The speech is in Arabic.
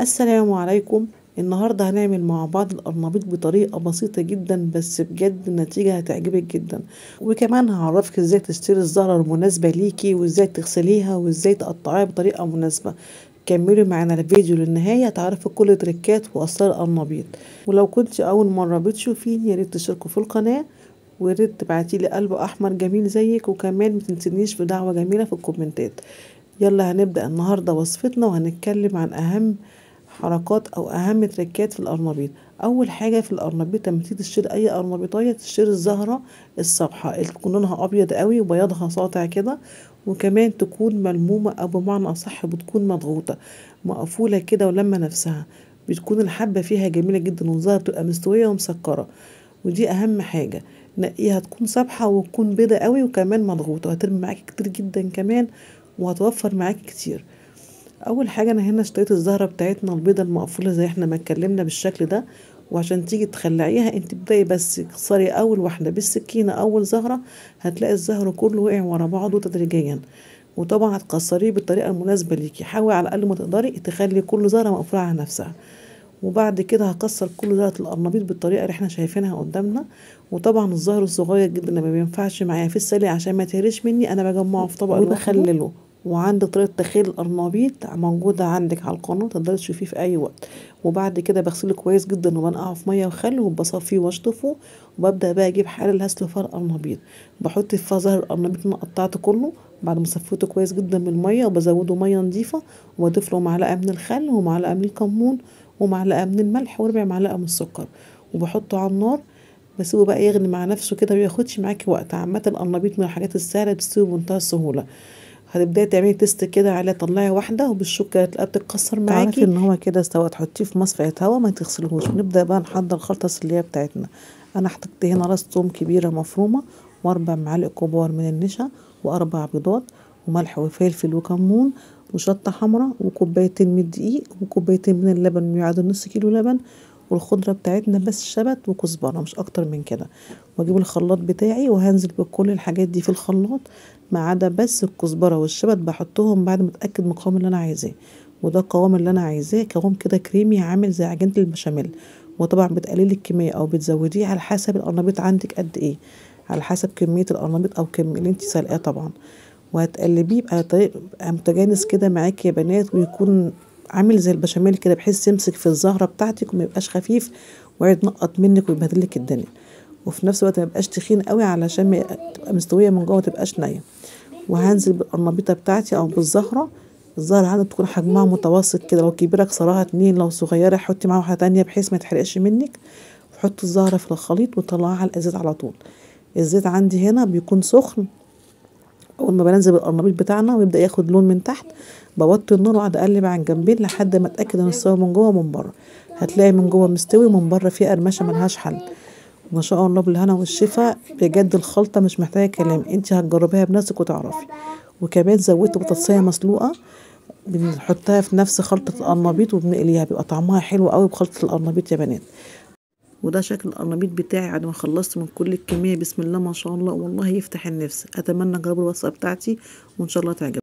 السلام عليكم. النهاردة هنعمل مع بعض القرنبيط بطريقة بسيطة جدا، بس بجد النتيجة هتعجبك جدا. وكمان هعرفك ازاي تشتري الزهرة المناسبة ليكي، وازاي تغسليها، وازاي تقطعيها بطريقة مناسبة. كملوا معنا الفيديو للنهاية تعرفوا كل تريكات واسرار القرنبيط. ولو كنت اول مرة بتشوفيني ياريت تشتركوا في القناة، وياريت تبعتيلي قلب احمر جميل زيك، وكمان متنسينيش بدعوة جميلة في الكومنتات. يلا هنبدأ النهاردة وصفتنا، وهنتكلم عن أهم حركات أو أهم تركات في القرنبيط. أول حاجة في القرنبيط لما تيجي تشتري أي قرنبيطاية تشتري الزهرة الصبحة اللي تكون لونها أبيض قوي وبياضها ساطع كده، وكمان تكون ملمومة أو بمعنى أصح بتكون مضغوطة مقفولة كده ولما نفسها. بتكون الحبة فيها جميلة جدا، والزهرة بتبقى مستوية ومسكرة، ودي أهم حاجة. نقيها تكون صبحة وتكون بيضة قوي وكمان مضغوطة، هترمي معاكي كتير جدا كمان، وهتوفر معاكي كتير. اول حاجه انا هنا اشتريت الزهره بتاعتنا البيضه المقفوله زي احنا ما اتكلمنا بالشكل ده. وعشان تيجي تخلعيها انت بداي بس كسري اول واحده بالسكينه اول زهره، هتلاقي الزهر كله وقع ورا بعضه تدريجيا. وطبعا هتكسريه بالطريقه المناسبه ليكي، حاولي على قد ما تقدري تخلي كل زهره مقفوله على نفسها. وبعد كده هكسر كل زهرة القرنبيط بالطريقة اللي احنا شايفينها قدامنا. وطبعا الزهر الصغير جدا ما بينفعش معايا في السلق عشان ما تهرش مني، انا بجمعه في طبق وبخلله. وعندي طريقة تخليل القرنبيط موجودة عندك على القناة، تقدري تشوفيه في أي وقت. وبعد كده بغسله كويس جدا وبنقعه في مية وخل وبصفيه واشطفه. وببدأ بقى أجيب حلة اللي هسلق فيها القرنبيط، بحط فيها زهر القرنبيط اللي أنا قطعته كله بعد ما صفيته كويس جدا من المية، وبزوده مية نضيفة، وبضيف له معلقة من الخل ومعلقة من الكمون ومعلقة من الملح وربع معلقة من السكر، وبحطه على النار. بسيبه بقى يغلي مع نفسه كده، مبياخدش معاكي وقت. عامة القرنبيط من الحاجات السهلة بتستوي بمنتهى السهولة. هتبداي تعملي تيست كده على طلعي واحده وبالشوكه هتلاقيها بتتكسر معاكي، تعرفي ان هو كده استوى تحطيه في مصفى هوا ما تغسلهوش. ونبدا بقى نحضر الخلطه السليه بتاعتنا. انا حطيت هنا راس توم كبيره مفرومه، واربع معالق كبار من النشا، واربع بيضات، وملح وفلفل وكمون، وشطه حمراء، وكوبايتين من الدقيق، وكوبايتين من اللبن يعادل نص كيلو لبن. والخضره بتاعتنا بس شبت وكزبره مش اكتر من كده. واجيب الخلاط بتاعي وهنزل بكل الحاجات دي في الخلاط، ما عدا بس الكزبره والشبت بحطهم بعد ما اتاكد من القوام اللي انا عايزاه. وده القوام اللي انا عايزاه، قوام كده كريمي عامل زي عجينه البشاميل. وطبعا بتقللي الكميه او بتزوديه على حسب القرنبيط عندك قد ايه، على حسب كميه القرنبيط او كم اللي انت سلقاه طبعا. وهتقلبيه على طريق متجانس كده معاكي يا بنات، ويكون عامل زي البشاميل كده بحيث يمسك في الزهره بتاعتك وما يبقاش خفيف ويتنقط منك ويبهدلك الدنيا. وفي نفس الوقت ما يبقاش تخين قوي علشان تبقى مستويه من جوه ما تبقاش نيه. وهنزل بالقرنبيطه بتاعتي او بالزهره. الزهره عادة تكون حجمها متوسط كده، لو كبيره كسراها اتنين، لو صغيره حطي معاها واحده تانية بحيث ما تحرقش منك. وحطي الزهره في الخليط وطلعها على الزيت على طول. الزيت عندي هنا بيكون سخن. اول ما بنزل بالقرنبيط بتاعنا ويبدا ياخد لون من تحت، بوطي النار واقعد اقلب على الجنبين لحد ما اتاكد ان استوى من جوه ومن بره. هتلاقي من جوه مستوي ومن بره فيه قرمشه ملهاش حل. ما شاء الله بالهنا والشفا، بجد الخلطه مش محتاجه كلام، انت هتجربيها بنفسك وتعرفي. وكمان زودت بطاطسيه مسلوقه بنحطها في نفس خلطه القرنبيط وبنقليها، بيبقى طعمها حلو قوي بخلطه القرنبيط يا بنات. وده شكل القرنبيط بتاعي بعد ما خلصت من كل الكميه. بسم الله ما شاء الله، والله يفتح النفس. اتمنى تجربوا الوصفه بتاعتي وان شاء الله تعجبكم.